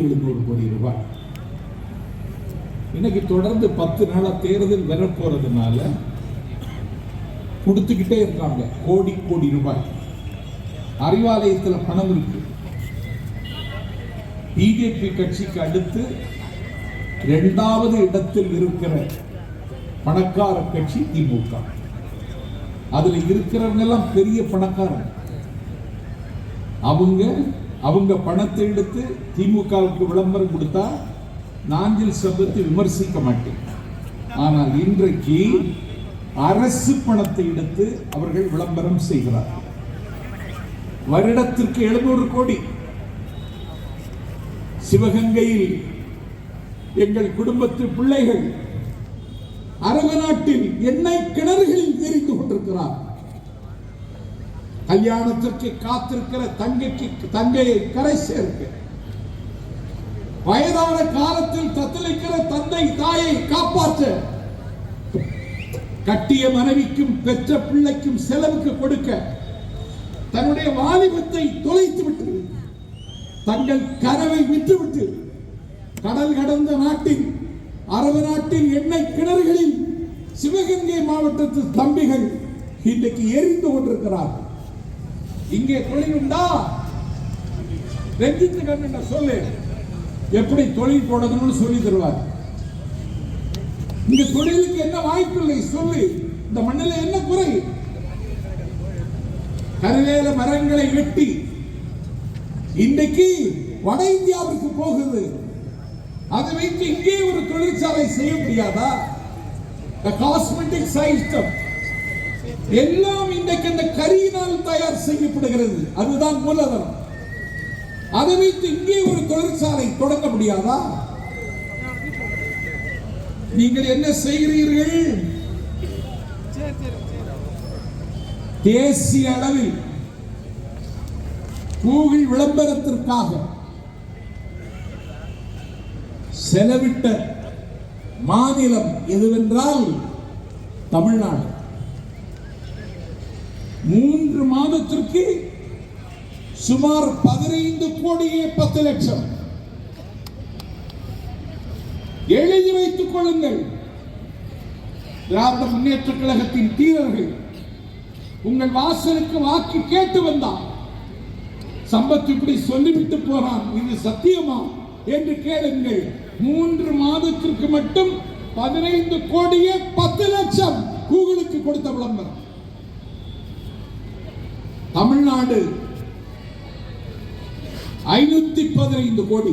700 கோடி ரூபாய். இன்னைக்கு தொடர்ந்து 10 நாளா தேர்தல் வரப்போறதுனால கொடுத்துக்கிட்டே இருக்காங்க கோடி கோடி ரூபாய். அறிவாலயத்தில் பணம் இருக்கு. பிஜேபி கட்சிக்கு அடுத்து 2வது இடத்தில் இருக்கிற பணக்கார கட்சி திமுக. அதுல இருக்கிறவங்க எல்லாம் பெரிய பணக்காரங்க. அவங்க பணத்தை எடுத்து திமுகவுக்கு விளம்பரம் கொடுத்தா நாஞ்சில் சம்பத்தை விமர்சிக்க மாட்டேன். ஆனால் இன்றைக்கு அரசு பணத்தை எடுத்து அவர்கள் விளம்பரம் செய்கிறார்கள். வருடத்திற்கு 700 கோடி. சிவகங்கையில் எங்கள் குடும்பத்து பிள்ளைகள் அரபு நாட்டில் எண்ணெய் கிணறுகளில் தெரிந்து கொண்டிருக்கிறார். கல்யாணத்திற்கு காத்திருக்கிற தங்கையை கரை சேர்க்க, வயதான காலத்தில் தத்தளிக்கிற தந்தை தாயை காப்பாற்ற, கட்டிய மனைவிக்கும் பெற்ற பிள்ளைக்கும் செலவுக்கு கொடுக்க தன்னுடைய வாலிபத்தை தொலைத்து விட்டு, தங்கள் கனவை விட்டுவிட்டு கடல் கடந்த நாட்டில் அரபு நாட்டில் எண்ணெய் கிணறுகளில் சிவகங்கை மாவட்டத்து தம்பிகள் இன்றைக்கு எரிந்து கொண்டிருக்கிறார்கள். இங்கே தொழில் உண்டா? ரஞ்சித் கண்ணன் சொல்லு, எப்படி தொழில் போடணும்னு சொல்லி தருவார். இங்க தொழிலுக்கு என்ன வாய்ப்பு இல்லை சொல்லு. இந்த மண்ணில் என்ன குறை? கருவேல மரங்களை வெட்டி இன்றைக்கு வட இந்தியாவுக்கு போகுது. அதை வைத்து இங்கே ஒரு தொழிற்சாலை செய்ய முடியாதா? காஸ்மெட்டிக்ஸ் ஐட்டம் எல்லாம் இன்றைக்கு அந்த கரியினால் தயார் செய்யப்படுகிறது. அதுதான் மூலதனம். அதை வைத்து இங்கே ஒரு தொழிற்சாலை தொடங்க முடியாதா? நீங்கள் என்ன செய்கிறீர்கள்? தேசிய அளவில் கூகுள் விளம்பரத்திற்காக செலவிட்ட மாநிலம் எதுவென்றால் தமிழ்நாடு. 3 மாதத்திற்கு சுமார் 15 கோடியே 10 லட்சம். எழுதி வைத்துக் கொள்ளுங்கள். திராவிட முன்னேற்ற கழகத்தின் தீரர்கள் உங்கள் வாசலுக்கு வாக்கு கேட்டு வந்தார். சம்பத் இப்படி சொல்லிவிட்டு போறான், இது சத்தியமா என்று கேளுங்கள். 3 மாதத்திற்கு மட்டும் 15 கோடியே 10 லட்சம் கூகுளுக்கு கொடுத்த விளம்பரம். தமிழ்நாடு 515 கோடி.